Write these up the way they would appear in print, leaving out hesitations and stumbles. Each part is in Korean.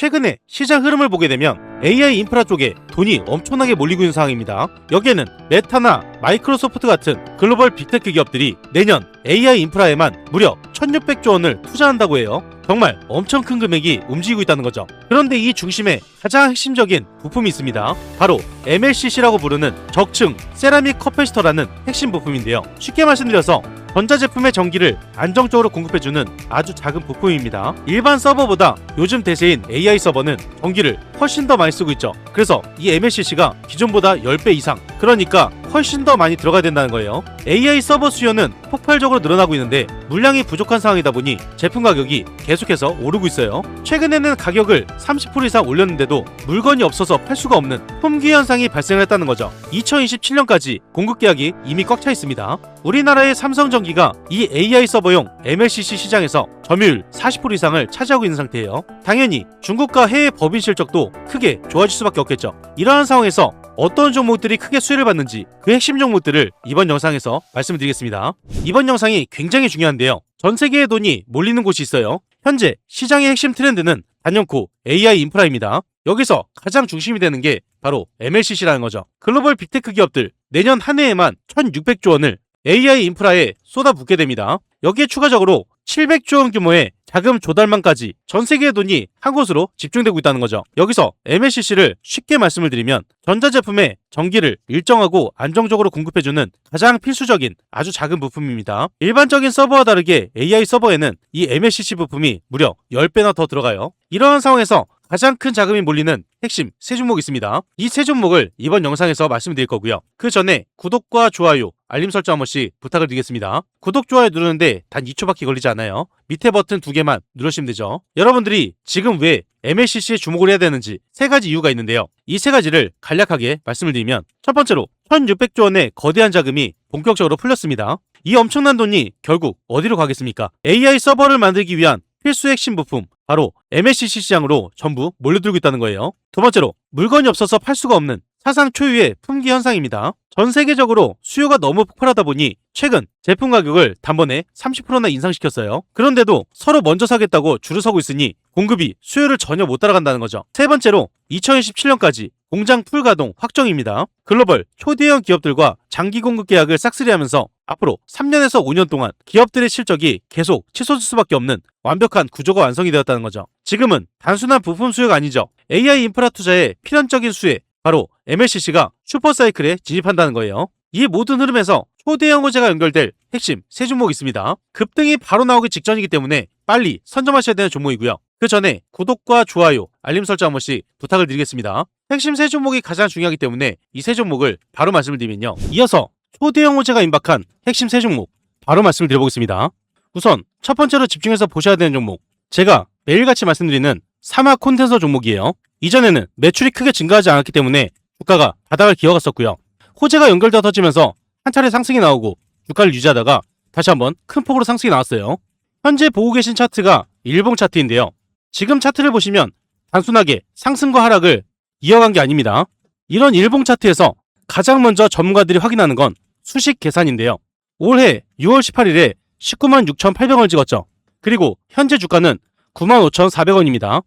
최근에 시장 흐름을 보게 되면 AI 인프라 쪽에 돈이 엄청나게 몰리고 있는 상황입니다. 여기에는 메타나 마이크로소프트 같은 글로벌 빅테크 기업들이 내년 AI 인프라에만 무려 1600조 원을 투자한다고 해요. 정말 엄청 큰 금액이 움직이고 있다는 거죠. 그런데 이 중심에 가장 핵심적인 부품이 있습니다. 바로 MLCC라고 부르는 적층 세라믹 커패시터라는 핵심 부품인데요. 쉽게 말씀드려서 전자제품의 전기를 안정적으로 공급해주는 아주 작은 부품입니다. 일반 서버보다 요즘 대세인 AI 서버는 전기를 훨씬 더 많이 쓰고 있죠. 그래서 이 MLCC가 기존보다 10배 이상, 그러니까 훨씬 더 많이 들어가야 된다는 거예요. AI 서버 수요는 폭발적으로 늘어나고 있는데 물량이 부족한 상황이다 보니 제품 가격이 계속해서 오르고 있어요. 최근에는 가격을 30% 이상 올렸는데도 물건이 없어서 팔 수가 없는 품귀 현상이 발생했다는 거죠. 2027년까지 공급 계약이 이미 꽉 차 있습니다. 우리나라의 삼성전기가 이 AI 서버용 MLCC 시장에서 점유율 40% 이상을 차지하고 있는 상태예요. 당연히 중국과 해외 법인 실적도 크게 좋아질 수밖에 없겠죠. 이러한 상황에서 어떤 종목들이 크게 수혜를 받는지 그 핵심 종목들을 이번 영상에서 말씀드리겠습니다. 이번 영상이 굉장히 중요한데요. 전 세계의 돈이 몰리는 곳이 있어요. 현재 시장의 핵심 트렌드는 단연코 AI 인프라입니다. 여기서 가장 중심이 되는 게 바로 MLCC라는 거죠. 글로벌 빅테크 기업들 내년 한 해에만 1600조 원을 AI 인프라에 쏟아붓게 됩니다. 여기에 추가적으로 700조 원 규모의 자금 조달망까지 전 세계의 돈이 한 곳으로 집중되고 있다는 거죠. 여기서 MLCC를 쉽게 말씀을 드리면 전자제품에 전기를 일정하고 안정적으로 공급해주는 가장 필수적인 아주 작은 부품입니다. 일반적인 서버와 다르게 AI 서버에는 이 MLCC 부품이 무려 10배나 더 들어가요. 이러한 상황에서 가장 큰 자금이 몰리는 핵심 세 종목이 있습니다. 이 세 종목을 이번 영상에서 말씀드릴 거고요. 그 전에 구독과 좋아요, 알림 설정 한 번씩 부탁을 드리겠습니다. 구독, 좋아요 누르는데 단 2초밖에 걸리지 않아요. 밑에 버튼 2개만 누르시면 되죠. 여러분들이 지금 왜 MLCC에 주목을 해야 되는지 세 가지 이유가 있는데요. 이 세 가지를 간략하게 말씀을 드리면, 첫 번째로 1600조 원의 거대한 자금이 본격적으로 풀렸습니다. 이 엄청난 돈이 결국 어디로 가겠습니까? AI 서버를 만들기 위한 필수 핵심 부품, 바로 MLCC 시장으로 전부 몰려들고 있다는 거예요. 두 번째로 물건이 없어서 팔 수가 없는 사상 초유의 품귀 현상입니다. 전 세계적으로 수요가 너무 폭발하다 보니 최근 제품 가격을 단번에 30%나 인상시켰어요. 그런데도 서로 먼저 사겠다고 줄을 서고 있으니 공급이 수요를 전혀 못 따라간다는 거죠. 세 번째로 2027년까지 공장 풀가동 확정입니다. 글로벌 초대형 기업들과 장기 공급 계약을 싹쓸이하면서 앞으로 3년에서 5년 동안 기업들의 실적이 계속 치솟을 수밖에 없는 완벽한 구조가 완성이 되었다는 거죠. 지금은 단순한 부품 수요가 아니죠. AI 인프라 투자의 필연적인 수혜, 바로 MLCC가 슈퍼사이클에 진입한다는 거예요. 이 모든 흐름에서 초대형 호재가 연결될 핵심 세 종목이 있습니다. 급등이 바로 나오기 직전이기 때문에 빨리 선점하셔야 되는 종목이고요. 그 전에 구독과 좋아요, 알림 설정 한 번씩 부탁을 드리겠습니다. 핵심 세 종목이 가장 중요하기 때문에 이 세 종목을 바로 말씀을 드리면요. 이어서 초대형 호재가 임박한 핵심 세 종목 바로 말씀을 드려보겠습니다. 우선 첫 번째로 집중해서 보셔야 되는 종목, 제가 매일같이 말씀드리는 사막 콘덴서 종목이에요. 이전에는 매출이 크게 증가하지 않았기 때문에 주가가 바닥을 기어갔었고요. 호재가 연결되어 터지면서 한 차례 상승이 나오고 주가를 유지하다가 다시 한번 큰 폭으로 상승이 나왔어요. 현재 보고 계신 차트가 일봉 차트인데요. 지금 차트를 보시면 단순하게 상승과 하락을 이어간 게 아닙니다. 이런 일봉 차트에서 가장 먼저 전문가들이 확인하는 건 수식 계산인데요. 올해 6월 18일에 19만 6,800원을 찍었죠. 그리고 현재 주가는 95,400원입니다.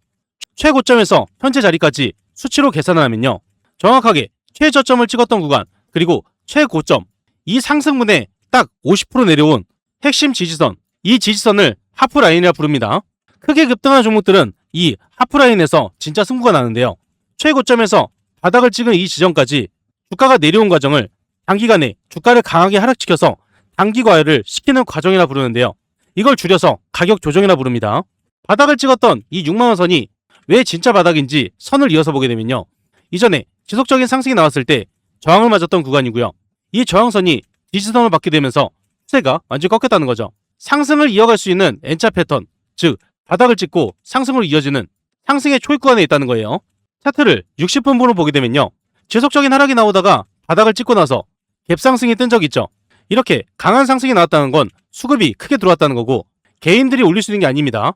최고점에서 현재 자리까지 수치로 계산을 하면요, 정확하게 최저점을 찍었던 구간, 그리고 최고점, 이 상승분에 딱 50% 내려온 핵심 지지선, 이 지지선을 하프라인이라 부릅니다. 크게 급등한 종목들은 이 하프라인에서 진짜 승부가 나는데요. 최고점에서 바닥을 찍은 이 지점까지 주가가 내려온 과정을 단기간에 주가를 강하게 하락시켜서 단기 과열을 시키는 과정이라 부르는데요. 이걸 줄여서 가격 조정이라 부릅니다. 바닥을 찍었던 이 6만원 선이 왜 진짜 바닥인지 선을 이어서 보게 되면요, 이전에 지속적인 상승이 나왔을 때 저항을 맞았던 구간이고요. 이 저항선이 지지선을 받게 되면서 추세가 완전히 꺾였다는 거죠. 상승을 이어갈 수 있는 N자 패턴, 즉 바닥을 찍고 상승으로 이어지는 상승의 초입 구간에 있다는 거예요. 차트를 60분으로 보게 되면요, 지속적인 하락이 나오다가 바닥을 찍고 나서 갭상승이 뜬 적이 있죠. 이렇게 강한 상승이 나왔다는 건 수급이 크게 들어왔다는 거고, 개인들이 올릴 수 있는 게 아닙니다.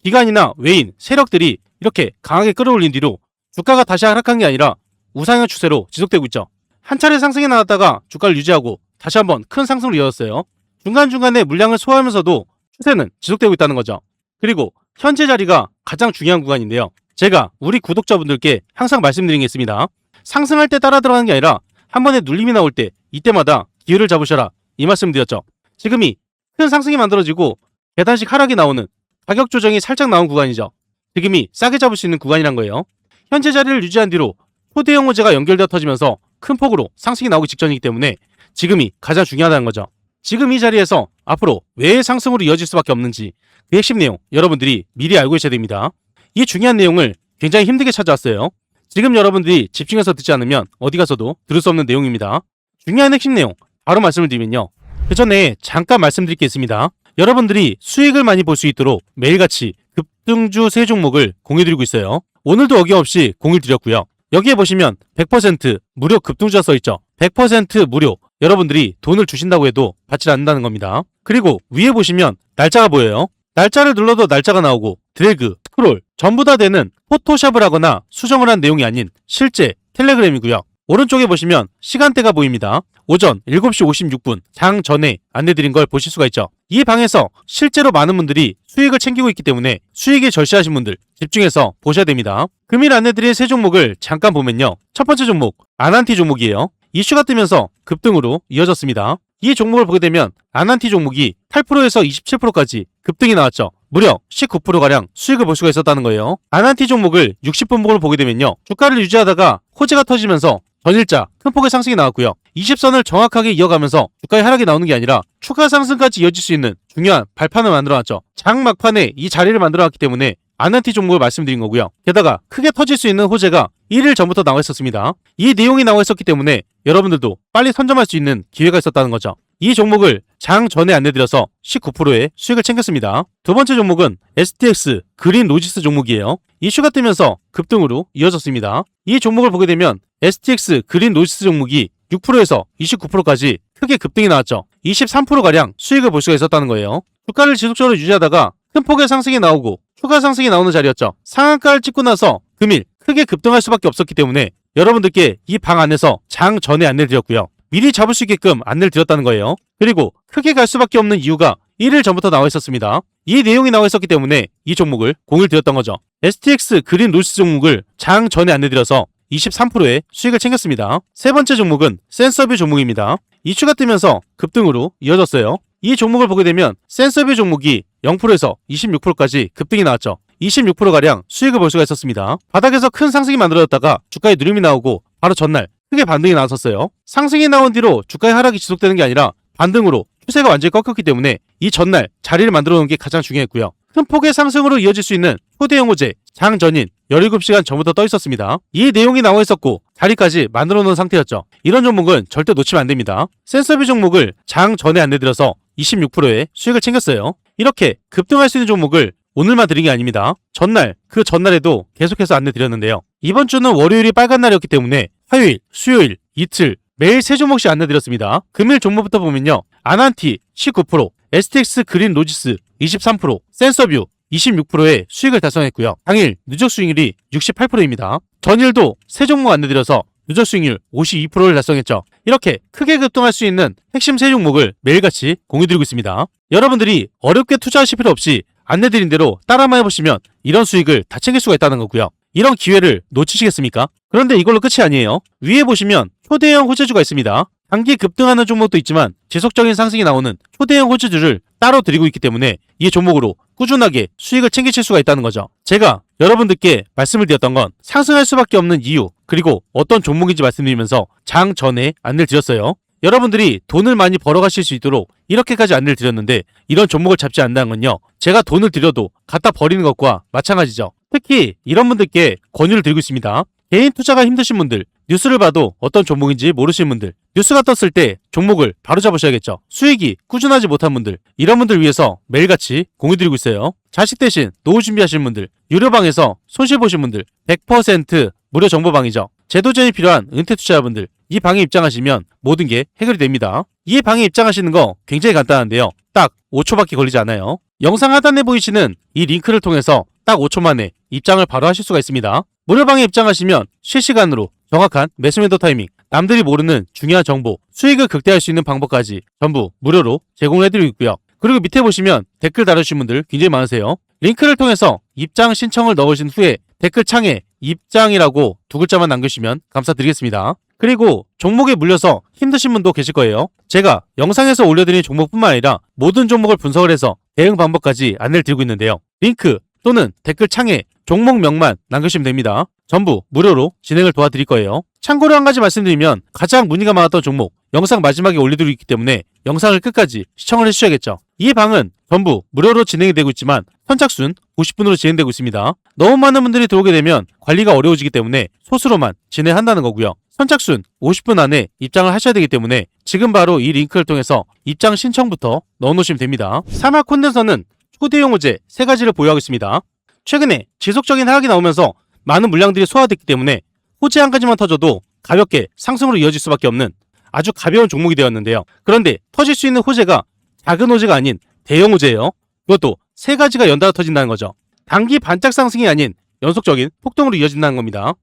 기관이나 외인, 세력들이 이렇게 강하게 끌어올린 뒤로 주가가 다시 하락한 게 아니라 우상향 추세로 지속되고 있죠. 한 차례 상승이 나왔다가 주가를 유지하고 다시 한번 큰 상승으로 이어졌어요. 중간중간에 물량을 소화하면서도 추세는 지속되고 있다는 거죠. 그리고 현재 자리가 가장 중요한 구간인데요. 제가 우리 구독자분들께 항상 말씀드리겠습니다. 상승할 때 따라 들어가는 게 아니라 한 번에 눌림이 나올 때 이때마다 기회를 잡으셔라, 이 말씀 드렸죠. 지금이 큰 상승이 만들어지고 계단식 하락이 나오는, 가격 조정이 살짝 나온 구간이죠. 지금이 싸게 잡을 수 있는 구간이란 거예요. 현재 자리를 유지한 뒤로 초대형 호재가 연결되어 터지면서 큰 폭으로 상승이 나오기 직전이기 때문에 지금이 가장 중요하다는 거죠. 지금 이 자리에서 앞으로 왜 상승으로 이어질 수밖에 없는지 그 핵심 내용 여러분들이 미리 알고 계셔야 됩니다. 이 중요한 내용을 굉장히 힘들게 찾아왔어요. 지금 여러분들이 집중해서 듣지 않으면 어디 가서도 들을 수 없는 내용입니다. 중요한 핵심 내용 바로 말씀을 드리면요. 그 전에 잠깐 말씀드릴 게 있습니다. 여러분들이 수익을 많이 볼 수 있도록 매일같이 급등주 세 종목을 공유드리고 있어요. 오늘도 어김없이 공유 드렸고요. 여기에 보시면 100% 무료 급등주가 써있죠. 100% 무료. 여러분들이 돈을 주신다고 해도 받지 않는다는 겁니다. 그리고 위에 보시면 날짜가 보여요. 날짜를 눌러도 날짜가 나오고 드래그, 스크롤 전부 다 되는 포토샵을 하거나 수정을 한 내용이 아닌 실제 텔레그램이고요. 오른쪽에 보시면 시간대가 보입니다. 오전 7시 56분 장 전에 안내드린 걸 보실 수가 있죠. 이 방에서 실제로 많은 분들이 수익을 챙기고 있기 때문에 수익에 절실하신 분들 집중해서 보셔야 됩니다. 금일 안내드린 세 종목을 잠깐 보면요. 첫 번째 종목 아난티 종목이에요. 이슈가 뜨면서 급등으로 이어졌습니다. 이 종목을 보게 되면 아난티 종목이 8%에서 27%까지 급등이 나왔죠. 무려 19%가량 수익을 볼 수가 있었다는 거예요. 아난티 종목을 60분봉을 보게 되면요. 주가를 유지하다가 호재가 터지면서 전일자 큰 폭의 상승이 나왔고요. 20선을 정확하게 이어가면서 주가의 하락이 나오는 게 아니라 추가 상승까지 이어질 수 있는 중요한 발판을 만들어놨죠. 장 막판에 이 자리를 만들어놨기 때문에 아난티 종목을 말씀드린 거고요. 게다가 크게 터질 수 있는 호재가 1일 전부터 나와 있었습니다. 이 내용이 나와 있었기 때문에 여러분들도 빨리 선점할 수 있는 기회가 있었다는 거죠. 이 종목을 장 전에 안내드려서 19%의 수익을 챙겼습니다. 두 번째 종목은 STX 그린 로지스 종목이에요. 이슈가 뜨면서 급등으로 이어졌습니다. 이 종목을 보게 되면 STX 그린 로지스 종목이 6%에서 29%까지 크게 급등이 나왔죠. 23%가량 수익을 볼 수가 있었다는 거예요. 주가를 지속적으로 유지하다가 큰 폭의 상승이 나오고 추가 상승이 나오는 자리였죠. 상한가를 찍고 나서 금일 크게 급등할 수밖에 없었기 때문에 여러분들께 이 방 안에서 장 전에 안내를 드렸고요. 미리 잡을 수 있게끔 안내를 드렸다는 거예요. 그리고 크게 갈 수밖에 없는 이유가 1일 전부터 나와 있었습니다. 이 내용이 나와 있었기 때문에 이 종목을 공유를 드렸던 거죠. STX 그린 로지스 종목을 장 전에 안내드려서 23%의 수익을 챙겼습니다. 세 번째 종목은 센서뷰 종목입니다. 이슈가 뜨면서 급등으로 이어졌어요. 이 종목을 보게 되면 센서뷰 종목이 0%에서 26%까지 급등이 나왔죠. 26%가량 수익을 볼 수가 있었습니다. 바닥에서 큰 상승이 만들어졌다가 주가에 누림이 나오고 바로 전날 크게 반등이 나왔었어요. 상승이 나온 뒤로 주가의 하락이 지속되는 게 아니라 반등으로 추세가 완전히 꺾였기 때문에 이 전날 자리를 만들어 놓은 게 가장 중요했고요. 큰 폭의 상승으로 이어질 수 있는 초대형 호재 장 전인 17시간 전부터 떠 있었습니다. 이 내용이 나와 있었고 자리까지 만들어 놓은 상태였죠. 이런 종목은 절대 놓치면 안 됩니다. 센서뷰 종목을 장 전에 안내드려서 26%의 수익을 챙겼어요. 이렇게 급등할 수 있는 종목을 오늘만 드린 게 아닙니다. 전날, 그 전날에도 계속해서 안내드렸는데요. 이번 주는 월요일이 빨간 날이었기 때문에 화요일, 수요일, 이틀 매일 세 종목씩 안내드렸습니다. 금일 종목부터 보면요. 아난티 19%, STX 그린 로지스 23%, 센서뷰 26%의 수익을 달성했고요. 당일 누적 수익률이 68%입니다. 전일도 세 종목 안내드려서 누적 수익률 52%를 달성했죠. 이렇게 크게 급등할 수 있는 핵심 세 종목을 매일같이 공유드리고 있습니다. 여러분들이 어렵게 투자하실 필요 없이 안내드린 대로 따라만 해보시면 이런 수익을 다 챙길 수가 있다는 거고요. 이런 기회를 놓치시겠습니까? 그런데 이걸로 끝이 아니에요. 위에 보시면 초대형 호재주가 있습니다. 단기 급등하는 종목도 있지만 지속적인 상승이 나오는 초대형 호재주를 따로 드리고 있기 때문에 이 종목으로 꾸준하게 수익을 챙기실 수가 있다는 거죠. 제가 여러분들께 말씀을 드렸던 건 상승할 수밖에 없는 이유, 그리고 어떤 종목인지 말씀드리면서 장 전에 안내를 드렸어요. 여러분들이 돈을 많이 벌어가실 수 있도록 이렇게까지 안내를 드렸는데 이런 종목을 잡지 않는다는 건요. 제가 돈을 들여도 갖다 버리는 것과 마찬가지죠. 특히 이런 분들께 권유를 드리고 있습니다. 개인 투자가 힘드신 분들, 뉴스를 봐도 어떤 종목인지 모르시는 분들, 뉴스가 떴을 때 종목을 바로 잡으셔야겠죠. 수익이 꾸준하지 못한 분들, 이런 분들 위해서 매일같이 공유드리고 있어요. 자식 대신 노후 준비하시는 분들, 유료방에서 손실 보신 분들 100% 무료 정보방이죠. 제도 지원이 필요한 은퇴 투자자분들, 이 방에 입장하시면 모든 게 해결이 됩니다. 이 방에 입장하시는 거 굉장히 간단한데요. 딱 5초밖에 걸리지 않아요. 영상 하단에 보이시는 이 링크를 통해서 딱 5초 만에 입장을 바로 하실 수가 있습니다. 무료방에 입장하시면 실시간으로 정확한 매수매도 타이밍, 남들이 모르는 중요한 정보, 수익을 극대화할 수 있는 방법까지 전부 무료로 제공을 해드리고 있고요. 그리고 밑에 보시면 댓글 달아주신 분들 굉장히 많으세요. 링크를 통해서 입장 신청을 넣으신 후에 댓글 창에 입장이라고 두 글자만 남겨주시면 감사드리겠습니다. 그리고 종목에 물려서 힘드신 분도 계실 거예요. 제가 영상에서 올려드린 종목뿐만 아니라 모든 종목을 분석을 해서 대응 방법까지 안내를 드리고 있는데요. 링크 또는 댓글 창에 종목명만 남겨주시면 됩니다. 전부 무료로 진행을 도와드릴 거예요. 참고로 한 가지 말씀드리면 가장 문의가 많았던 종목 영상 마지막에 올려드리고 있기 때문에 영상을 끝까지 시청을 해주셔야겠죠. 이 방은 전부 무료로 진행이 되고 있지만 선착순 90분으로 진행되고 있습니다. 너무 많은 분들이 들어오게 되면 관리가 어려워지기 때문에 소수로만 진행한다는 거고요. 선착순 50분 안에 입장을 하셔야 되기 때문에 지금 바로 이 링크를 통해서 입장 신청부터 넣어놓으시면 됩니다. 사막 콘덴서는 초대형 호재 3가지를 보유하고 있습니다. 최근에 지속적인 하락이 나오면서 많은 물량들이 소화됐기 때문에 호재 한 가지만 터져도 가볍게 상승으로 이어질 수밖에 없는 아주 가벼운 종목이 되었는데요. 그런데 터질 수 있는 호재가 작은 호재가 아닌 대형 호재예요. 그것도 3가지가 연달아 터진다는 거죠. 단기 반짝 상승이 아닌 연속적인 폭등으로 이어진다는 겁니다.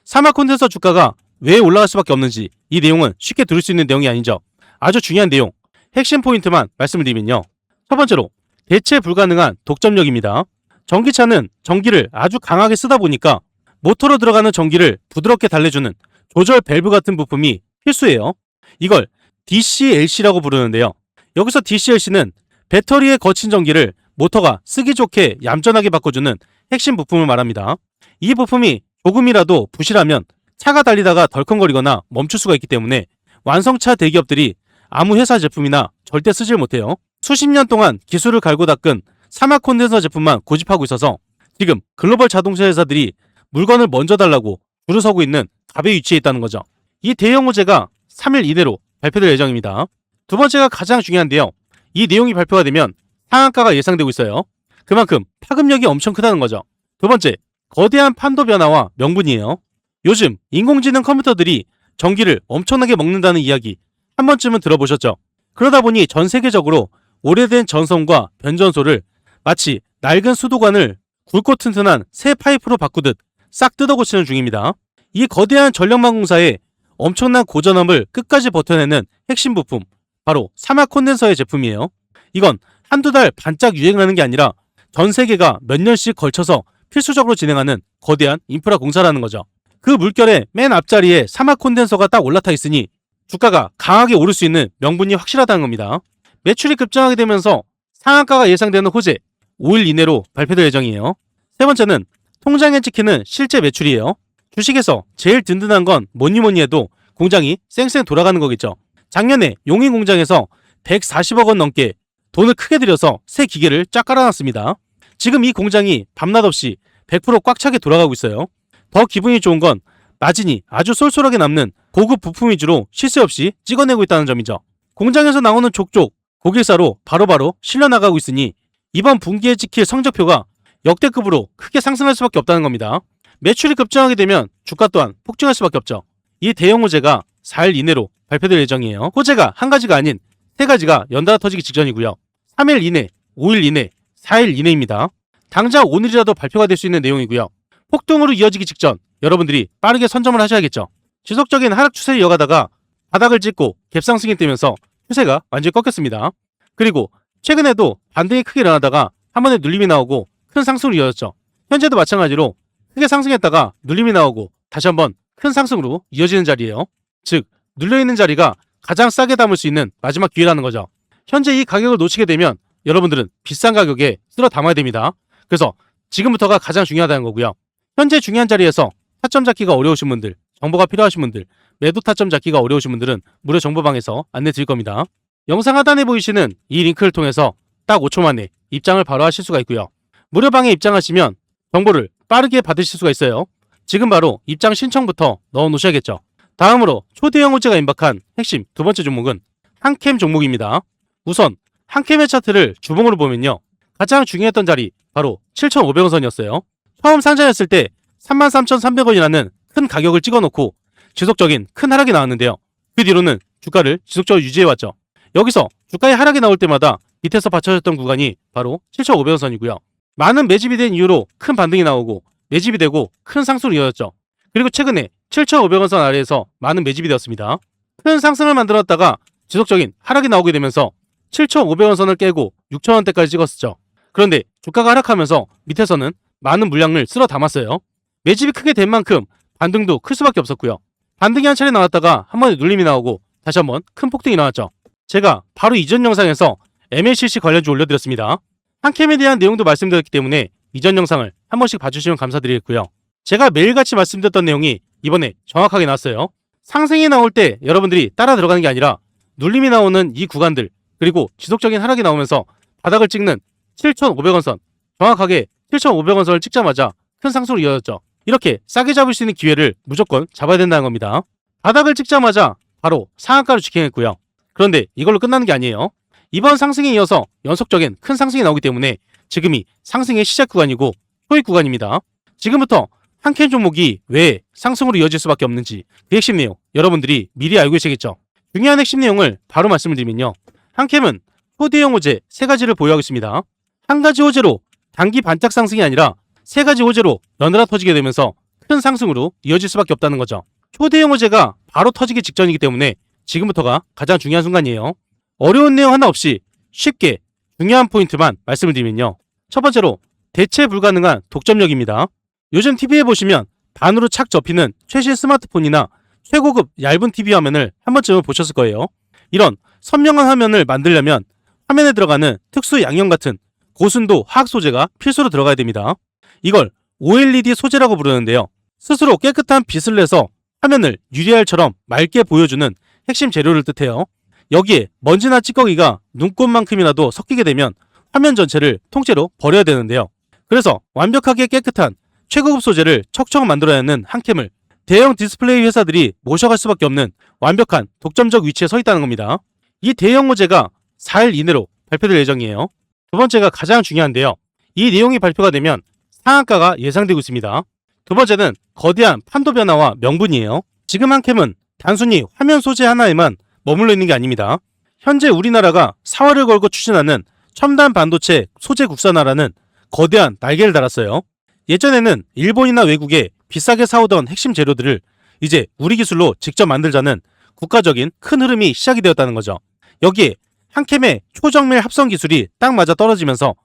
사막 콘덴서 주가가 왜 올라갈 수밖에 없는지 이 내용은 쉽게 들을 수 있는 내용이 아니죠. 아주 중요한 내용, 핵심 포인트만 말씀을 드리면요. 첫 번째로 대체 불가능한 독점력입니다. 전기차는 전기를 아주 강하게 쓰다 보니까 모터로 들어가는 전기를 부드럽게 달래주는 조절 밸브 같은 부품이 필수예요. 이걸 DCLC라고 부르는데요. 여기서 DCLC는 배터리에 거친 전기를 모터가 쓰기 좋게 얌전하게 바꿔주는 핵심 부품을 말합니다. 이 부품이 조금이라도 부실하면 차가 달리다가 덜컹거리거나 멈출 수가 있기 때문에 완성차 대기업들이 아무 회사 제품이나 절대 쓰질 못해요. 수십 년 동안 기술을 갈고 닦은 사막 콘덴서 제품만 고집하고 있어서 지금 글로벌 자동차 회사들이 물건을 먼저 달라고 줄을 서고 있는 갑의 위치에 있다는 거죠. 이 대형 호재가 3일 이내로 발표될 예정입니다. 두 번째가 가장 중요한데요. 이 내용이 발표가 되면 상한가가 예상되고 있어요. 그만큼 파급력이 엄청 크다는 거죠. 두 번째, 거대한 판도 변화와 명분이에요. 요즘 인공지능 컴퓨터들이 전기를 엄청나게 먹는다는 이야기 한 번쯤은 들어보셨죠? 그러다 보니 전 세계적으로 오래된 전선과 변전소를 마치 낡은 수도관을 굵고 튼튼한 새 파이프로 바꾸듯 싹 뜯어 고치는 중입니다. 이 거대한 전력망 공사에 엄청난 고전함을 끝까지 버텨내는 핵심 부품, 바로 사막 콘덴서의 제품이에요. 이건 한두 달 반짝 유행하는 게 아니라 전 세계가 몇 년씩 걸쳐서 필수적으로 진행하는 거대한 인프라 공사라는 거죠. 그 물결의 맨 앞자리에 사막 콘덴서가 딱 올라타 있으니 주가가 강하게 오를 수 있는 명분이 확실하다는 겁니다. 매출이 급증하게 되면서 상한가가 예상되는 호재 5일 이내로 발표될 예정이에요. 세 번째는 통장에 찍히는 실제 매출이에요. 주식에서 제일 든든한 건 뭐니 해도 공장이 쌩쌩 돌아가는 거겠죠. 작년에 용인 공장에서 140억 원 넘게 돈을 크게 들여서 새 기계를 쫙 깔아놨습니다. 지금 이 공장이 밤낮 없이 100% 꽉 차게 돌아가고 있어요. 더 기분이 좋은 건 마진이 아주 쏠쏠하게 남는 고급 부품 위주로 실세 없이 찍어내고 있다는 점이죠. 공장에서 나오는 족족 고객사로 바로바로 실려나가고 있으니 이번 분기에 찍힐 성적표가 역대급으로 크게 상승할 수밖에 없다는 겁니다. 매출이 급증하게 되면 주가 또한 폭증할 수밖에 없죠. 이 대형 호재가 4일 이내로 발표될 예정이에요. 호재가 한 가지가 아닌 3가지가 연달아 터지기 직전이고요. 3일 이내, 5일 이내, 4일 이내입니다. 당장 오늘이라도 발표가 될 수 있는 내용이고요. 폭등으로 이어지기 직전 여러분들이 빠르게 선점을 하셔야겠죠. 지속적인 하락 추세를 이어가다가 바닥을 찍고 갭상승이 뜨면서 추세가 완전히 꺾였습니다. 그리고 최근에도 반등이 크게 일어나다가 한 번에 눌림이 나오고 큰 상승으로 이어졌죠. 현재도 마찬가지로 크게 상승했다가 눌림이 나오고 다시 한번 큰 상승으로 이어지는 자리예요. 즉 눌려있는 자리가 가장 싸게 담을 수 있는 마지막 기회라는 거죠. 현재 이 가격을 놓치게 되면 여러분들은 비싼 가격에 쓸어 담아야 됩니다. 그래서 지금부터가 가장 중요하다는 거고요. 현재 중요한 자리에서 타점 잡기가 어려우신 분들, 정보가 필요하신 분들, 매도 타점 잡기가 어려우신 분들은 무료 정보방에서 안내 드릴 겁니다. 영상 하단에 보이시는 이 링크를 통해서 딱 5초 만에 입장을 바로 하실 수가 있고요. 무료방에 입장하시면 정보를 빠르게 받으실 수가 있어요. 지금 바로 입장 신청부터 넣어 놓으셔야겠죠. 다음으로 초대형 호재가 임박한 핵심 두 번째 종목은 한캠 종목입니다. 우선 한캠의 차트를 주봉으로 보면요. 가장 중요했던 자리 바로 7,500원 선이었어요. 처음 상장했을 때 33,300원이라는 큰 가격을 찍어놓고 지속적인 큰 하락이 나왔는데요. 그 뒤로는 주가를 지속적으로 유지해왔죠. 여기서 주가의 하락이 나올 때마다 밑에서 받쳐졌던 구간이 바로 7,500원 선이고요. 많은 매집이 된 이후로 큰 반등이 나오고 매집이 되고 큰 상승으로 이어졌죠. 그리고 최근에 7,500원 선 아래에서 많은 매집이 되었습니다. 큰 상승을 만들었다가 지속적인 하락이 나오게 되면서 7,500원 선을 깨고 6,000원대까지 찍었었죠. 그런데 주가가 하락하면서 밑에서는 많은 물량을 쓸어 담았어요. 매집이 크게 된 만큼 반등도 클 수밖에 없었고요. 반등이 한 차례 나왔다가 한 번에 눌림이 나오고 다시 한번 큰 폭등이 나왔죠. 제가 바로 이전 영상에서 MLCC 관련주 올려드렸습니다. 한캠에 대한 내용도 말씀드렸기 때문에 이전 영상을 한 번씩 봐주시면 감사드리겠고요. 제가 매일같이 말씀드렸던 내용이 이번에 정확하게 나왔어요. 상승이 나올 때 여러분들이 따라 들어가는 게 아니라 눌림이 나오는 이 구간들, 그리고 지속적인 하락이 나오면서 바닥을 찍는 7,500원 선, 정확하게 7,500원 선을 찍자마자 큰 상승으로 이어졌죠. 이렇게 싸게 잡을 수 있는 기회를 무조건 잡아야 된다는 겁니다. 바닥을 찍자마자 바로 상한가로 직행했고요. 그런데 이걸로 끝나는 게 아니에요. 이번 상승에 이어서 연속적인 큰 상승이 나오기 때문에 지금이 상승의 시작 구간이고 초입 구간입니다. 지금부터 한캠 종목이 왜 상승으로 이어질 수밖에 없는지 그 핵심 내용 여러분들이 미리 알고 계시겠죠. 중요한 핵심 내용을 바로 말씀을 드리면요. 한캠은 초대형 호재 3가지를 보유하고 있습니다. 한 가지 호재로 단기 반짝 상승이 아니라 3가지 호재로 연달아 터지게 되면서 큰 상승으로 이어질 수밖에 없다는 거죠. 초대형 호재가 바로 터지기 직전이기 때문에 지금부터가 가장 중요한 순간이에요. 어려운 내용 하나 없이 쉽게 중요한 포인트만 말씀을 드리면요. 첫 번째로 대체 불가능한 독점력입니다. 요즘 TV에 보시면 반으로 착 접히는 최신 스마트폰이나 최고급 얇은 TV 화면을 한 번쯤은 보셨을 거예요. 이런 선명한 화면을 만들려면 화면에 들어가는 특수 양형 같은 고순도 화학 소재가 필수로 들어가야 됩니다. 이걸 OLED 소재라고 부르는데요. 스스로 깨끗한 빛을 내서 화면을 유리알처럼 맑게 보여주는 핵심 재료를 뜻해요. 여기에 먼지나 찌꺼기가 눈곱만큼이라도 섞이게 되면 화면 전체를 통째로 버려야 되는데요. 그래서 완벽하게 깨끗한 최고급 소재를 척척 만들어야 하는 한캠을 대형 디스플레이 회사들이 모셔갈 수밖에 없는 완벽한 독점적 위치에 서 있다는 겁니다. 이 대형 호재가 4일 이내로 발표될 예정이에요. 두 번째가 가장 중요한데요. 이 내용이 발표가 되면 상한가가 예상되고 있습니다. 두 번째는 거대한 판도 변화와 명분이에요. 지금 한캠은 단순히 화면 소재 하나에만 머물러 있는 게 아닙니다. 현재 우리나라가 사활을 걸고 추진하는 첨단 반도체 소재 국산화라는 거대한 날개를 달았어요. 예전에는 일본이나 외국에 비싸게 사오던 핵심 재료들을 이제 우리 기술로 직접 만들자는 국가적인 큰 흐름이 시작이 되었다는 거죠. 여기에 한캠의 초정밀 합성 기술이 딱 맞아 떨어지면서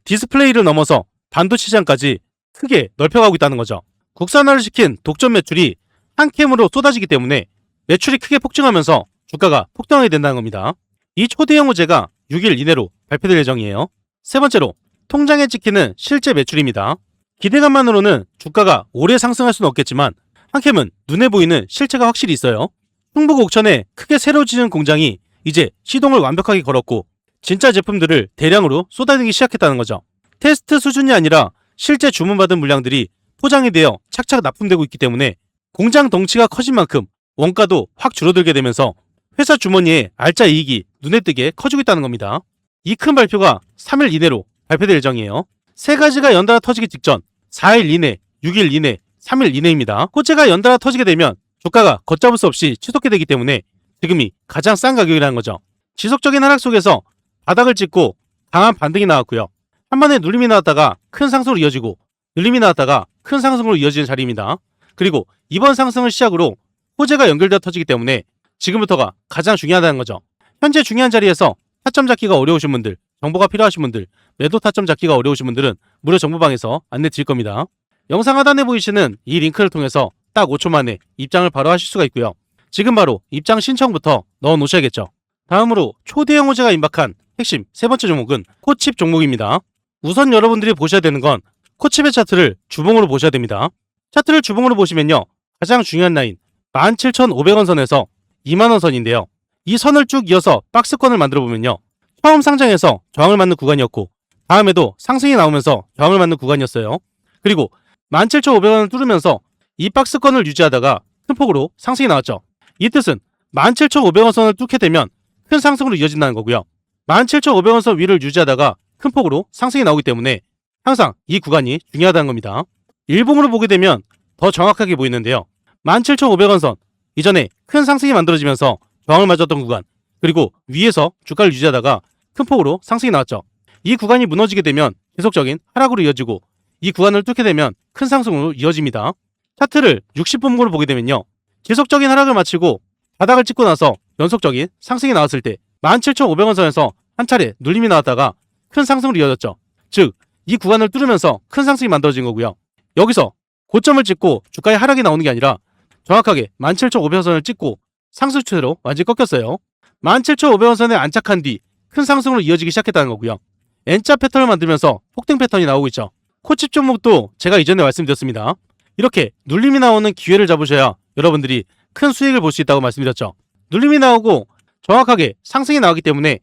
디스플레이를 넘어서 반도체 시장까지 크게 넓혀가고 있다는 거죠. 국산화를 시킨 독점 매출이 한캠으로 쏟아지기 때문에 매출이 크게 폭증하면서 주가가 폭등하게 된다는 겁니다. 이 초대형 호재가 6일 이내로 발표될 예정이에요. 세 번째로 통장에 찍히는 실제 매출입니다. 기대감만으로는 주가가 오래 상승할 수는 없겠지만 한캠은 눈에 보이는 실체가 확실히 있어요. 충북 옥천에 크게 새로 지은 공장이 이제 시동을 완벽하게 걸었고 진짜 제품들을 대량으로 쏟아내기 시작했다는 거죠. 테스트 수준이 아니라 실제 주문받은 물량들이 포장이 되어 착착 납품되고 있기 때문에 공장 덩치가 커진 만큼 원가도 확 줄어들게 되면서 회사 주머니에 알짜 이익이 눈에 띄게 커지고 있다는 겁니다. 이 큰 발표가 3일 이내로 발표될 예정이에요. 3가지가 연달아 터지기 직전 4일 이내, 6일 이내, 3일 이내입니다. 호재가 연달아 터지게 되면 주가가 걷잡을 수 없이 치솟게 되기 때문에 지금이 가장 싼 가격이라는 거죠. 지속적인 하락 속에서 바닥을 찍고 강한 반등이 나왔고요. 한 번에 눌림이 나왔다가 큰 상승으로 이어지고 눌림이 나왔다가 큰 상승으로 이어지는 자리입니다. 그리고 이번 상승을 시작으로 호재가 연결되어 터지기 때문에 지금부터가 가장 중요하다는 거죠. 현재 중요한 자리에서 타점 잡기가 어려우신 분들, 정보가 필요하신 분들, 매도 타점 잡기가 어려우신 분들은 무료 정보방에서 안내 드릴 겁니다. 영상 하단에 보이시는 이 링크를 통해서 딱 5초 만에 입장을 바로 하실 수가 있고요. 지금 바로 입장 신청부터 넣어 놓으셔야겠죠. 다음으로 초대형 호재가 임박한 핵심 세 번째 종목은 코칩 종목입니다. 우선 여러분들이 보셔야 되는 건 코칩의 차트를 주봉으로 보셔야 됩니다. 차트를 주봉으로 보시면요. 가장 중요한 라인 17,500원 선에서 2만원 선인데요. 이 선을 쭉 이어서 박스권을 만들어 보면요. 처음 상장해서 저항을 맞는 구간이었고 다음에도 상승이 나오면서 저항을 맞는 구간이었어요. 그리고 17,500원을 뚫으면서 이 박스권을 유지하다가 큰 폭으로 상승이 나왔죠. 이 뜻은 17,500원 선을 뚫게 되면 큰 상승으로 이어진다는 거고요. 17,500원 선 위를 유지하다가 큰 폭으로 상승이 나오기 때문에 항상 이 구간이 중요하다는 겁니다. 일봉으로 보게 되면 더 정확하게 보이는데요. 17,500원 선 이전에 큰 상승이 만들어지면서 저항을 맞았던 구간, 그리고 위에서 주가를 유지하다가 큰 폭으로 상승이 나왔죠. 이 구간이 무너지게 되면 계속적인 하락으로 이어지고 이 구간을 뚫게 되면 큰 상승으로 이어집니다. 차트를 60분봉으로 보게 되면요. 지속적인 하락을 마치고 바닥을 찍고 나서 연속적인 상승이 나왔을 때 17,500원 선에서 한 차례 눌림이 나왔다가 큰 상승으로 이어졌죠. 즉, 이 구간을 뚫으면서 큰 상승이 만들어진 거고요. 여기서 고점을 찍고 주가의 하락이 나오는 게 아니라 정확하게 17,500원 선을 찍고 상승 추세로 완전히 꺾였어요. 17,500원 선에 안착한 뒤 큰 상승으로 이어지기 시작했다는 거고요. N자 패턴을 만들면서 폭등 패턴이 나오고 있죠. 코칩 종목도 제가 이전에 말씀드렸습니다. 이렇게 눌림이 나오는 기회를 잡으셔야 여러분들이 큰 수익을 볼 수 있다고 말씀드렸죠. 눌림이 나오고 정확하게 상승이 나오기 때문에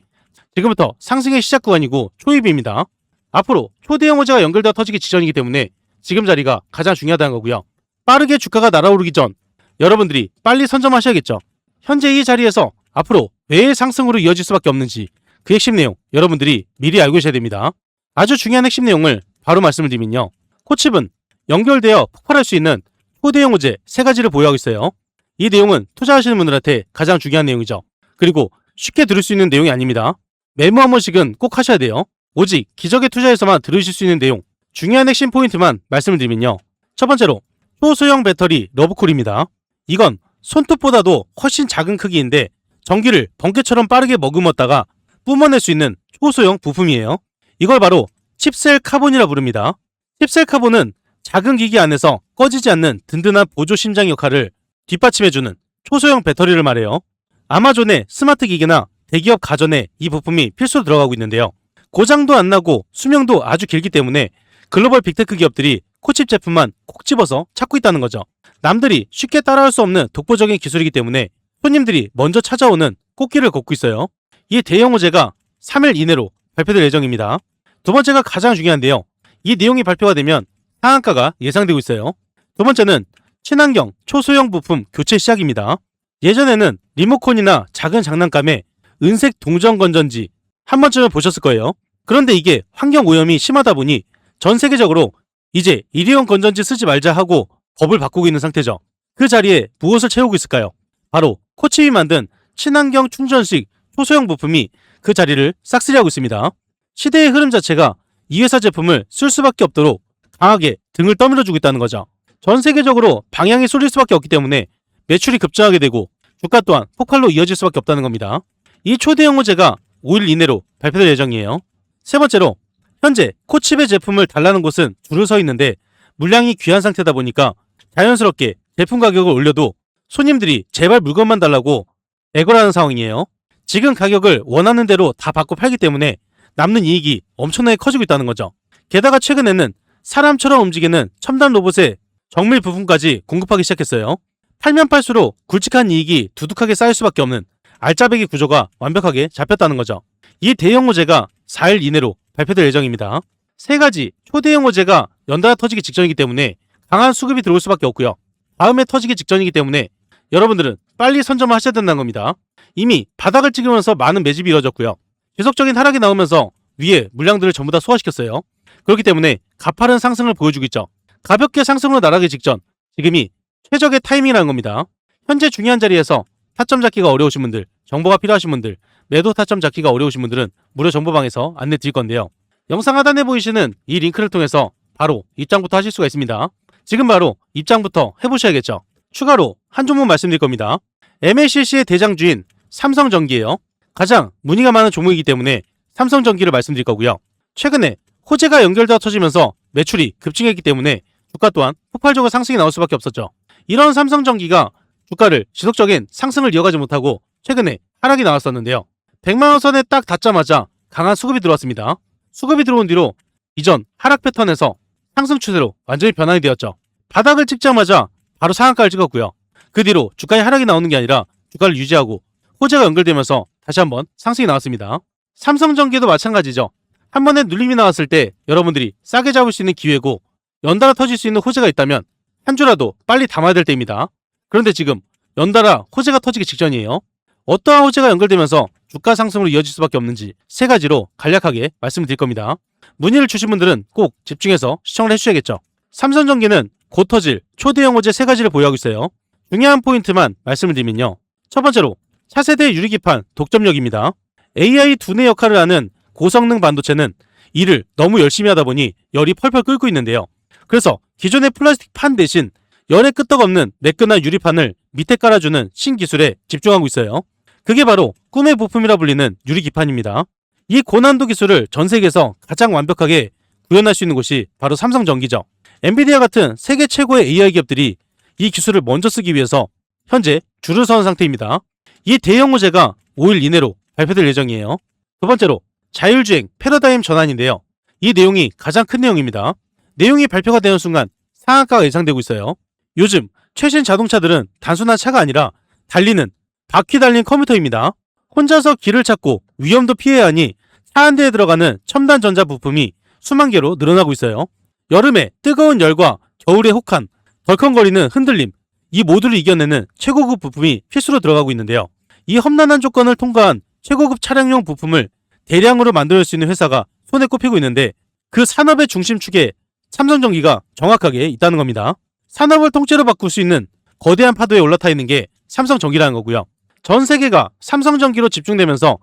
지금부터 상승의 시작 구간이고 초입입니다. 앞으로 초대형 호재가 연결되어 터지기 직전이기 때문에 지금 자리가 가장 중요하다는 거고요. 빠르게 주가가 날아오르기 전 여러분들이 빨리 선점하셔야겠죠. 현재 이 자리에서 앞으로 왜 상승으로 이어질 수밖에 없는지 그 핵심 내용 여러분들이 미리 알고 계셔야 됩니다. 아주 중요한 핵심 내용을 바로 말씀을 드리면요. 코칩은 연결되어 폭발할 수 있는 초대형 호재 3가지를 보유하고 있어요. 이 내용은 투자하시는 분들한테 가장 중요한 내용이죠. 그리고 쉽게 들을 수 있는 내용이 아닙니다. 메모 한 번씩은 꼭 하셔야 돼요. 오직 기적의 투자에서만 들으실 수 있는 내용, 중요한 핵심 포인트만 말씀을 드리면요. 첫 번째로 초소형 배터리 러브콜입니다. 이건 손톱보다도 훨씬 작은 크기인데 전기를 번개처럼 빠르게 머금었다가 뿜어낼 수 있는 초소형 부품이에요. 이걸 바로 칩셀 카본이라 부릅니다. 칩셀 카본은 작은 기기 안에서 꺼지지 않는 든든한 보조 심장 역할을 뒷받침해주는 초소형 배터리를 말해요. 아마존의 스마트 기기나 대기업 가전에 이 부품이 필수로 들어가고 있는데요. 고장도 안 나고 수명도 아주 길기 때문에 글로벌 빅테크 기업들이 코칩 제품만 콕 집어서 찾고 있다는 거죠. 남들이 쉽게 따라할 수 없는 독보적인 기술이기 때문에 손님들이 먼저 찾아오는 꽃길을 걷고 있어요. 이 대형 호재가 3일 이내로 발표될 예정입니다. 두 번째가 가장 중요한데요. 이 내용이 발표가 되면 상한가가 예상되고 있어요. 두 번째는 친환경 초소형 부품 교체 시작입니다. 예전에는 리모컨이나 작은 장난감에 은색 동전 건전지 한 번쯤은 보셨을 거예요. 그런데 이게 환경 오염이 심하다 보니 전 세계적으로 이제 일회용 건전지 쓰지 말자 하고 법을 바꾸고 있는 상태죠. 그 자리에 무엇을 채우고 있을까요? 바로 코칩이 만든 친환경 충전식 초소형 부품이 그 자리를 싹쓸이하고 있습니다. 시대의 흐름 자체가 이 회사 제품을 쓸 수밖에 없도록 강하게 등을 떠밀어주고 있다는 거죠. 전 세계적으로 방향이 쏠릴 수밖에 없기 때문에 매출이 급증하게 되고 주가 또한 폭발로 이어질 수밖에 없다는 겁니다. 이 초대형 호재가 5일 이내로 발표될 예정이에요. 세 번째로 현재 코칩의 제품을 달라는 곳은 줄을 서 있는데 물량이 귀한 상태다 보니까 자연스럽게 제품 가격을 올려도 손님들이 제발 물건만 달라고 애걸하는 상황이에요. 지금 가격을 원하는 대로 다 받고 팔기 때문에 남는 이익이 엄청나게 커지고 있다는 거죠. 게다가 최근에는 사람처럼 움직이는 첨단 로봇의 정밀 부품까지 공급하기 시작했어요. 팔면 팔수록 굵직한 이익이 두둑하게 쌓일 수밖에 없는 알짜배기 구조가 완벽하게 잡혔다는 거죠. 이 대형 호재가 4일 이내로 발표될 예정입니다. 3가지 초대형 호재가 연달아 터지기 직전이기 때문에 강한 수급이 들어올 수밖에 없고요. 다음에 터지기 직전이기 때문에 여러분들은 빨리 선점을 하셔야 된다는 겁니다. 이미 바닥을 찍으면서 많은 매집이 이뤄졌고요. 지속적인 하락이 나오면서 위에 물량들을 전부 다 소화시켰어요. 그렇기 때문에 가파른 상승을 보여주고 있죠. 가볍게 상승으로 날아가기 직전 지금이 최적의 타이밍이라는 겁니다. 현재 중요한 자리에서 타점 잡기가 어려우신 분들, 정보가 필요하신 분들, 매도 타점 잡기가 어려우신 분들은 무료 정보방에서 안내 드릴 건데요. 영상 하단에 보이시는 이 링크를 통해서 바로 입장부터 하실 수가 있습니다. 지금 바로 입장부터 해보셔야겠죠. 추가로 한 종목 말씀드릴 겁니다. MLCC의 대장주인 삼성전기예요. 가장 문의가 많은 종목이기 때문에 삼성전기를 말씀드릴 거고요. 최근에 호재가 연결되어 터지면서 매출이 급증했기 때문에 주가 또한 폭발적으로 상승이 나올 수밖에 없었죠. 이런 삼성전기가 주가를 지속적인 상승을 이어가지 못하고 최근에 하락이 나왔었는데요. 100만원 선에 딱 닿자마자 강한 수급이 들어왔습니다. 수급이 들어온 뒤로 이전 하락 패턴에서 상승 추세로 완전히 변환이 되었죠. 바닥을 찍자마자 바로 상한가를 찍었고요. 그 뒤로 주가의 하락이 나오는 게 아니라 주가를 유지하고 호재가 연결되면서 다시 한번 상승이 나왔습니다. 삼성전기도 마찬가지죠. 한 번에 눌림이 나왔을 때 여러분들이 싸게 잡을 수 있는 기회고 연달아 터질 수 있는 호재가 있다면 한 주라도 빨리 담아야 될 때입니다. 그런데 지금 연달아 호재가 터지기 직전이에요. 어떠한 호재가 연결되면서 주가 상승으로 이어질 수밖에 없는지 3가지로 간략하게 말씀을 드릴 겁니다. 문의를 주신 분들은 꼭 집중해서 시청을 해주셔야겠죠. 삼성전기는 곧 터질 초대형 호재 3가지를 보유하고 있어요. 중요한 포인트만 말씀을 드리면요. 첫 번째로 차세대 유리기판 독점력입니다. AI 두뇌 역할을 하는 고성능 반도체는 일을 너무 열심히 하다 보니 열이 펄펄 끓고 있는데요. 그래서 기존의 플라스틱 판 대신 열에 끄떡없는 매끈한 유리판을 밑에 깔아주는 신기술에 집중하고 있어요. 그게 바로 꿈의 부품이라 불리는 유리기판입니다. 이 고난도 기술을 전 세계에서 가장 완벽하게 구현할 수 있는 곳이 바로 삼성전기죠. 엔비디아 같은 세계 최고의 AI 기업들이 이 기술을 먼저 쓰기 위해서 현재 줄을 서는 상태입니다. 이 대형 호재가 5일 이내로 발표될 예정이에요. 두 번째로 자율주행 패러다임 전환인데요. 이 내용이 가장 큰 내용입니다. 내용이 발표가 되는 순간 상한가가 예상되고 있어요. 요즘 최신 자동차들은 단순한 차가 아니라 달리는 바퀴 달린 컴퓨터입니다. 혼자서 길을 찾고 위험도 피해야 하니 차 한 대에 들어가는 첨단 전자 부품이 수만 개로 늘어나고 있어요. 여름에 뜨거운 열과 겨울의 혹한, 덜컹거리는 흔들림, 이 모두를 이겨내는 최고급 부품이 필수로 들어가고 있는데요. 이 험난한 조건을 통과한 최고급 차량용 부품을 대량으로 만들 수 있는 회사가 손에 꼽히고 있는데 그 산업의 중심축에 삼성전기가 정확하게 있다는 겁니다. 산업을 통째로 바꿀 수 있는 거대한 파도에 올라타 있는 게 삼성전기라는 거고요. 전 세계가 삼성전기로 집중되면서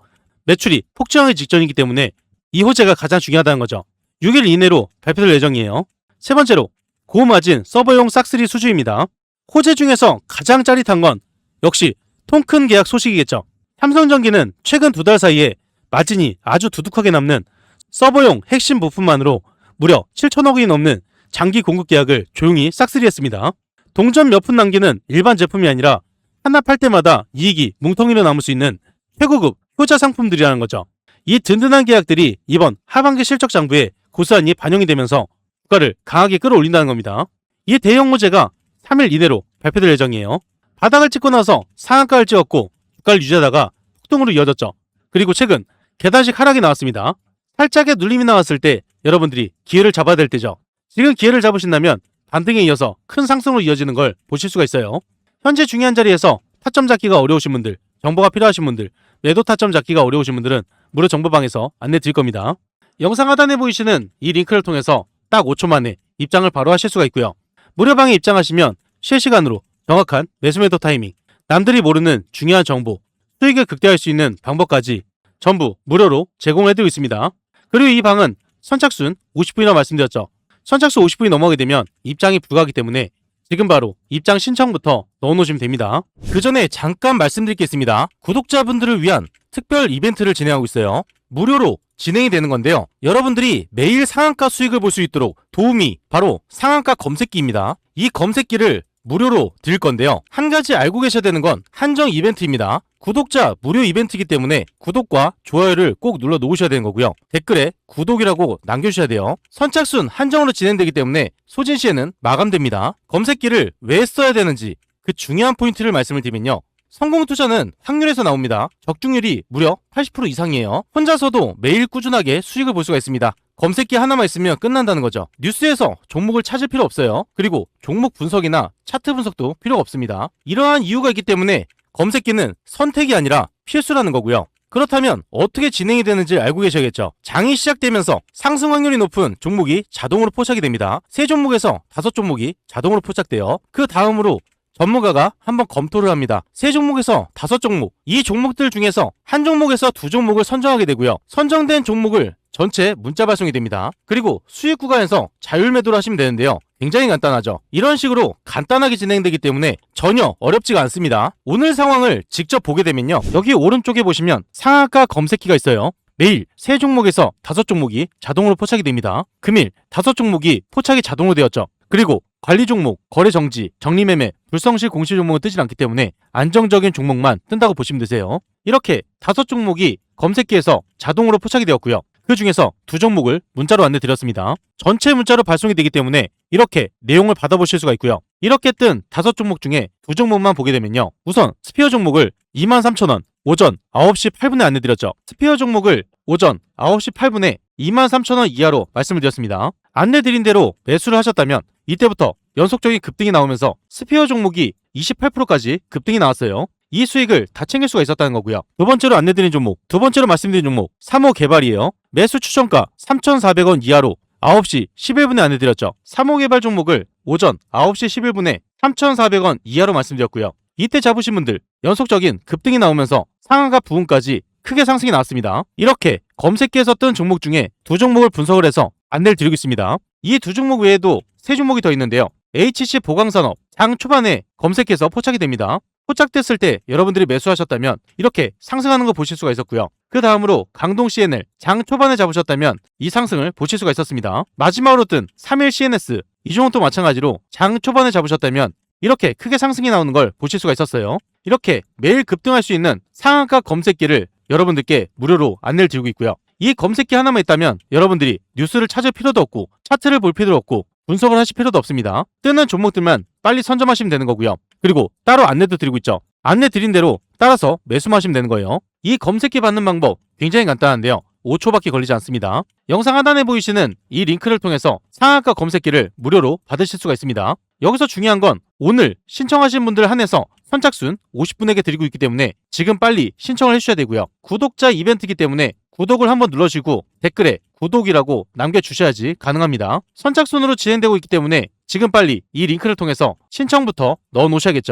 매출이 폭증하기 직전이기 때문에 이 호재가 가장 중요하다는 거죠. 6일 이내로 발표될 예정이에요. 세 번째로 고마진 서버용 싹쓸이 수주입니다. 호재 중에서 가장 짜릿한 건 역시 통큰 계약 소식이겠죠. 삼성전기는 최근 2달 사이에 마진이 아주 두둑하게 남는 서버용 핵심 부품만으로 무려 7천억 원이 넘는 장기 공급 계약을 조용히 싹쓸이했습니다. 동전 몇 푼 남기는 일반 제품이 아니라 하나 팔 때마다 이익이 뭉텅이로 남을 수 있는 최고급 효자 상품들이라는 거죠. 이 든든한 계약들이 이번 하반기 실적 장부에 고스란히 반영이 되면서 주가를 강하게 끌어올린다는 겁니다. 이 대형 호재가 3일 이내로 발표될 예정이에요. 바닥을 찍고 나서 상한가를 찍었고 주가를 유지하다가 폭등으로 이어졌죠. 그리고 최근 계단식 하락이 나왔습니다. 살짝의 눌림이 나왔을 때 여러분들이 기회를 잡아야 될 때죠. 지금 기회를 잡으신다면 반등에 이어서 큰 상승으로 이어지는 걸 보실 수가 있어요. 현재 중요한 자리에서 타점 잡기가 어려우신 분들, 정보가 필요하신 분들, 매도 타점 잡기가 어려우신 분들은 무료 정보방에서 안내 드릴 겁니다. 영상 하단에 보이시는 이 링크를 통해서 딱 5초 만에 입장을 바로 하실 수가 있고요. 무료방에 입장하시면 실시간으로 정확한 매수 매도 타이밍, 남들이 모르는 중요한 정보, 수익을 극대화할 수 있는 방법까지 전부 무료로 제공해드리고 있습니다. 그리고 이 방은 선착순 50분이라고 말씀드렸죠. 선착순 50분이 넘어가게 되면 입장이 불가하기 때문에 지금 바로 입장 신청부터 넣어놓으시면 됩니다. 그 전에 잠깐 말씀드리겠습니다. 구독자분들을 위한 특별 이벤트를 진행하고 있어요. 무료로 진행이 되는 건데요. 여러분들이 매일 상한가 수익을 볼 수 있도록 도움이 바로 상한가 검색기입니다. 이 검색기를 무료로 드릴 건데요. 한 가지 알고 계셔야 되는 건 한정 이벤트입니다. 구독자 무료 이벤트이기 때문에 구독과 좋아요를 꼭 눌러 놓으셔야 되는 거고요. 댓글에 구독이라고 남겨주셔야 돼요. 선착순 한정으로 진행되기 때문에 소진 시에는 마감됩니다. 검색기를 왜 써야 되는지 그 중요한 포인트를 말씀을 드리면요. 성공 투자는 확률에서 나옵니다. 적중률이 무려 80% 이상이에요. 혼자서도 매일 꾸준하게 수익을 볼 수가 있습니다. 검색기 하나만 있으면 끝난다는 거죠. 뉴스에서 종목을 찾을 필요 없어요. 그리고 종목 분석이나 차트 분석도 필요가 없습니다. 이러한 이유가 있기 때문에 검색기는 선택이 아니라 필수라는 거고요. 그렇다면 어떻게 진행이 되는지 알고 계셔야겠죠. 장이 시작되면서 상승 확률이 높은 종목이 자동으로 포착이 됩니다. 3종목에서 5종목이 자동으로 포착돼요. 그 다음으로 전문가가 한번 검토를 합니다. 3종목에서 5종목, 이 종목들 중에서 한 종목에서 2종목을 선정하게 되고요. 선정된 종목을 전체 문자 발송이 됩니다. 그리고 수익 구간에서 자율 매도를 하시면 되는데요. 굉장히 간단하죠. 이런 식으로 간단하게 진행되기 때문에 전혀 어렵지가 않습니다. 오늘 상황을 직접 보게 되면요. 여기 오른쪽에 보시면 상한가 검색기가 있어요. 매일 3종목에서 5종목이 자동으로 포착이 됩니다. 금일 5종목이 포착이 자동으로 되었죠. 그리고 관리 종목, 거래 정지, 정리 매매, 불성실 공시 종목은 뜨지 않기 때문에 안정적인 종목만 뜬다고 보시면 되세요. 이렇게 5종목이 검색기에서 자동으로 포착이 되었고요. 그 중에서 2종목을 문자로 안내 드렸습니다. 전체 문자로 발송이 되기 때문에 이렇게 내용을 받아보실 수가 있고요. 이렇게 뜬 5종목 중에 2종목만 보게 되면요. 우선 스피어 종목을 23,000원 오전 9시 8분에 안내 드렸죠. 스피어 종목을 오전 9시 8분에 23,000원 이하로 말씀을 드렸습니다. 안내 드린 대로 매수를 하셨다면 이때부터 연속적인 급등이 나오면서 스피어 종목이 28%까지 급등이 나왔어요. 이 수익을 다 챙길 수가 있었다는 거고요. 두 번째로 안내드린 종목, 두 번째로 말씀드린 종목 3호 개발이에요. 매수 추천가 3,400원 이하로 9시 11분에 안내드렸죠. 3호 개발 종목을 오전 9시 11분에 3,400원 이하로 말씀드렸고요. 이때 잡으신 분들 연속적인 급등이 나오면서 상한가 부분까지 크게 상승이 나왔습니다. 이렇게 검색기에서 뜬 종목 중에 2종목을 분석을 해서 안내를 드리고 있습니다. 이 2종목 외에도 3종목이 더 있는데요. HC 보강산업 장 초반에 검색해서 포착이 됩니다. 포착됐을 때 여러분들이 매수하셨다면 이렇게 상승하는 거 보실 수가 있었고요. 그 다음으로 강동 CNL 장 초반에 잡으셨다면 이 상승을 보실 수가 있었습니다. 마지막으로 뜬 3일 CNS 이 종목도 마찬가지로 장 초반에 잡으셨다면 이렇게 크게 상승이 나오는 걸 보실 수가 있었어요. 이렇게 매일 급등할 수 있는 상한가 검색기를 여러분들께 무료로 안내를 드리고 있고요. 이 검색기 하나만 있다면 여러분들이 뉴스를 찾을 필요도 없고 차트를 볼 필요도 없고 분석을 하실 필요도 없습니다. 뜨는 종목들만 빨리 선점하시면 되는 거고요. 그리고 따로 안내도 드리고 있죠. 안내 드린 대로 따라서 매수만 하시면 되는 거예요. 이 검색기 받는 방법 굉장히 간단한데요. 5초밖에 걸리지 않습니다. 영상 하단에 보이시는 이 링크를 통해서 상한가 검색기를 무료로 받으실 수가 있습니다. 여기서 중요한 건 오늘 신청하신 분들 한해서 선착순 50분에게 드리고 있기 때문에 지금 빨리 신청을 해주셔야 되고요. 구독자 이벤트이기 때문에 구독을 한번 눌러주시고 댓글에 구독이라고 남겨주셔야지 가능합니다. 선착순으로 진행되고 있기 때문에 지금 빨리 이 링크를 통해서 신청부터 넣어 놓으셔야겠죠.